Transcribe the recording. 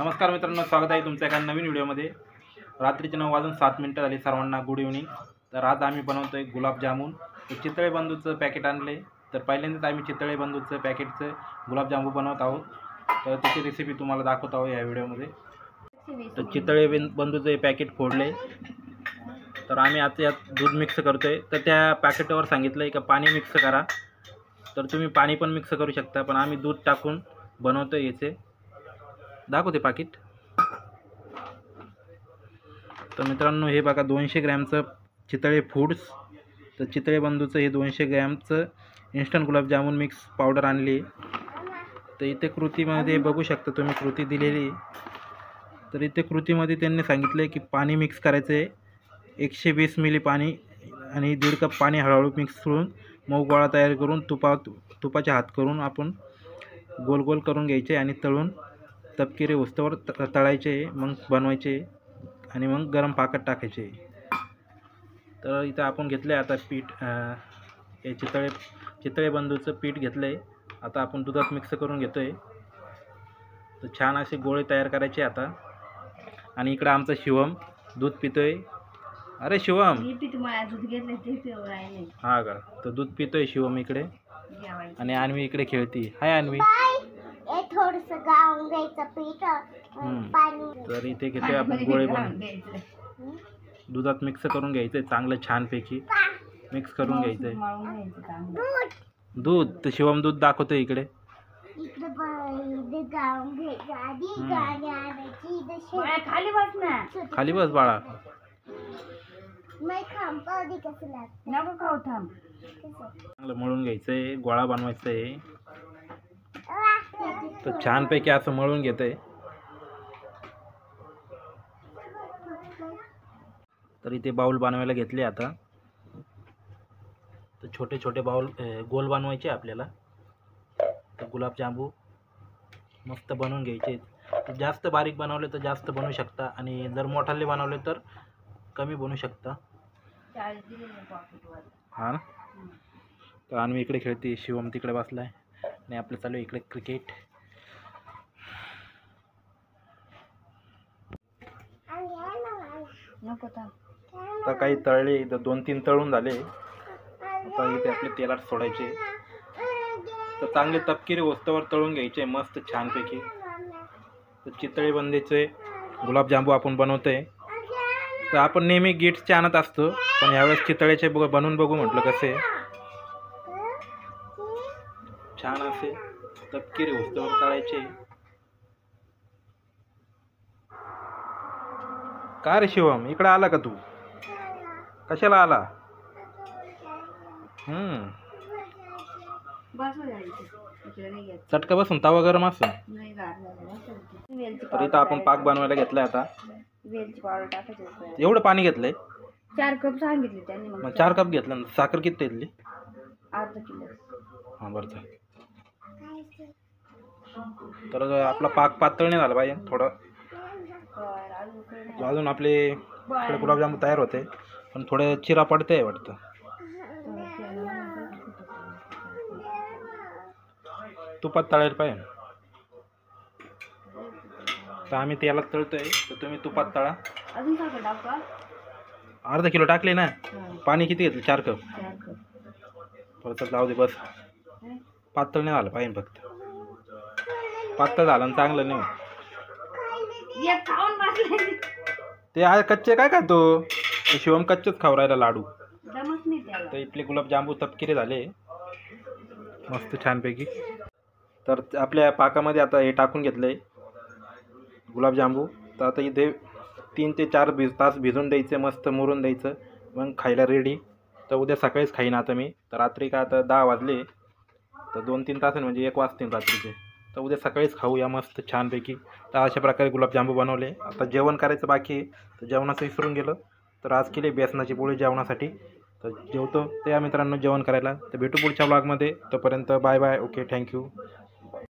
नमस्कार मित्रांनो, स्वागत आहे तुमच्या एका नवीन व्हिडिओमध्ये। रात्रीचे 9:07 झाली। सर्वांना गुड इव्हनिंग। तर आज आम्ही बनवतोय गुलाबजामुन। चितळे बंधूचं पॅकेट आणले। तर पहिल्यांदाच आम्ही चितळे बंधूचं पॅकेटचं गुलाबजामुन बनवत आहोत। तर त्याची रेसिपी तुम्हाला दाखवत आहोत या व्हिडिओमध्ये। तर चितळे बंधूचं हे पॅकेट फोडले। तर आम्ही आता यात दूध मिक्स करतोय। तर त्या पॅकेटवर सांगितलंय की पाणी मिक्स करा। तर तुम्ही पाणी पण मिक्स करू शकता, पण आम्ही दूध टाकून बनवतोय याचे। दाखवते पाकिट। तर मित्रांनो, हे बघा 200 ग्रॅमचं चितळे फूड्स। तर चितळे बंधूचं हे 200 ग्रॅमचं इन्स्टंट गुलाबजामुन मिक्स पावडर आणली। तर इथे कृतीमध्ये बघू शकता तुम्ही, कृती दिलेली। तर इथे कृतीमध्ये त्यांनी सांगितले की पाणी मिक्स करायचं आहे, 120 मिली पाणी आणि 1.5 कप पाणी हळूहळू मिक्स करून मऊ गोळा तयार करून तुपाचे हात करून आपण गोल गोल करून घ्यायचे आणि तळून तपकिरी उस्तवर तळायचे, मग बनवायचे आणि मग गरम पाकात टाकायचे। तर इथं आपण घेतले आता पीठ, हे चितळे बंधूचं पीठ घेतलंय। आता आपण दुधात मिक्स करून घेतोय। तर छान असे गोळे तयार करायचे आता। आणि इकडे आमचा शिवम दूध पितोय। अरे शिवम, हा का? तर दूध पितोय शिवम इकडे आणि अन्वी इकडे खेळती। हाय अन्वी। तर इथे घेतोय आपण गोळे बनवून, दुधात मिक्स करून घ्यायचंय चांगलं छानपैकी मिक्स करून घ्यायचंय दूध। तर शिवम दूध दाखवतोय इकडे। खाली बस बाळा। चांगलं मळून घ्यायचंय, गोळा बनवायचा आहे। तर छानपैकी असं मळून घेतोय। तर इथे बाउल बनवायला घेतले आता। तर छोटे छोटे बाउल गोल बनवायचे आपल्याला। तर गुलाबजामू मस्त बनवून घ्यायचे। तर जास्त बारीक बनवले तर जास्त बनवू शकता आणि जर मोठाले बनवले तर कमी बनवू शकता। हा ना। तर अन्वी इकडे खेळते, शिवम तिकडे बसलाय आणि आपलं चालू इकडे क्रिकेट। आता काही तळले, इथं 2-3 तळून झाले। आता इथे आपले तेलात सोडायचे। तर चांगले तपकिरी वस्तूवर तळून घ्यायचे मस्त छानपैकी। तर चितळे बंधूचे गुलाबजामू आपण बनवतोय। तर आपण नेहमी गिट्सचे आणत असतो, पण यावेळेस चितळेचे बनवून बघू म्हटलं कसे छान असे तपकिरी वस्तूवर तळायचे। का रे शिवम, इकडे आला का तू? कशाला आला? चटका बसून तवा गरम असून। तर इथं आपण पाक बनवायला घेतलाय आता। एवढं पाणी घेतलंय? 4 कप सांगितले त्यांनी। मग 4 कप घेतलं। साखर किती घेतली? अर्धा किलो। हा बरं चालेल। तर आपला पाक पातळ नाही झाला पाहिजे, थोडं अजून आपले इकडे गुलाबजामुन तयार होते, पण थोडे चिरा पडते वाटतं। तुपात तळायला पाहिजे। तर आम्ही तेलात तळतोय, तर तुम्ही तुपात तळा। अजून साखर टाकू का? अर्धा किलो टाकले ना। पाणी किती घेतलं? 4 कप। परत जाऊ दे बस। पातळ नाही झालं पाहिजे, फक्त पातळ झालं आणि चांगलं नाही। ते आहे कच्चे काय खातो? शिवम कच्चेच खाऊ राहिला लाडू। तर इथले गुलाबजामू तपकिरे झाले मस्त छानपैकी। तर आपल्या पाकामध्ये आता हे टाकून घेतलंय गुलाबजामू। तर आता इथे 3 ते 4 तास भिजून द्यायचे, मस्त मुरून द्यायचं, मग खायला रेडी। तर उद्या सकाळीच खाईन आता मी। तर रात्री का आता 10 वाजले, तर 2-3 तास म्हणजे 1 वाजतील रात्रीचे। तर उद्या सकाळीच खाऊया मस्त छानपैकी। तर अशा प्रकारे गुलाबजामू बनवले। आता जेवण करायचं बाकी आहे, तर जेवणाचं विसरून गेलो। तर आज केली बेसनाची पोळी जेवणासाठी। तर जेवतो त्या मित्रांनो जेवण करायला। तर भेटू पुढच्या ब्लॉगमध्ये। तोपर्यंत बाय बाय। Okay, thank you.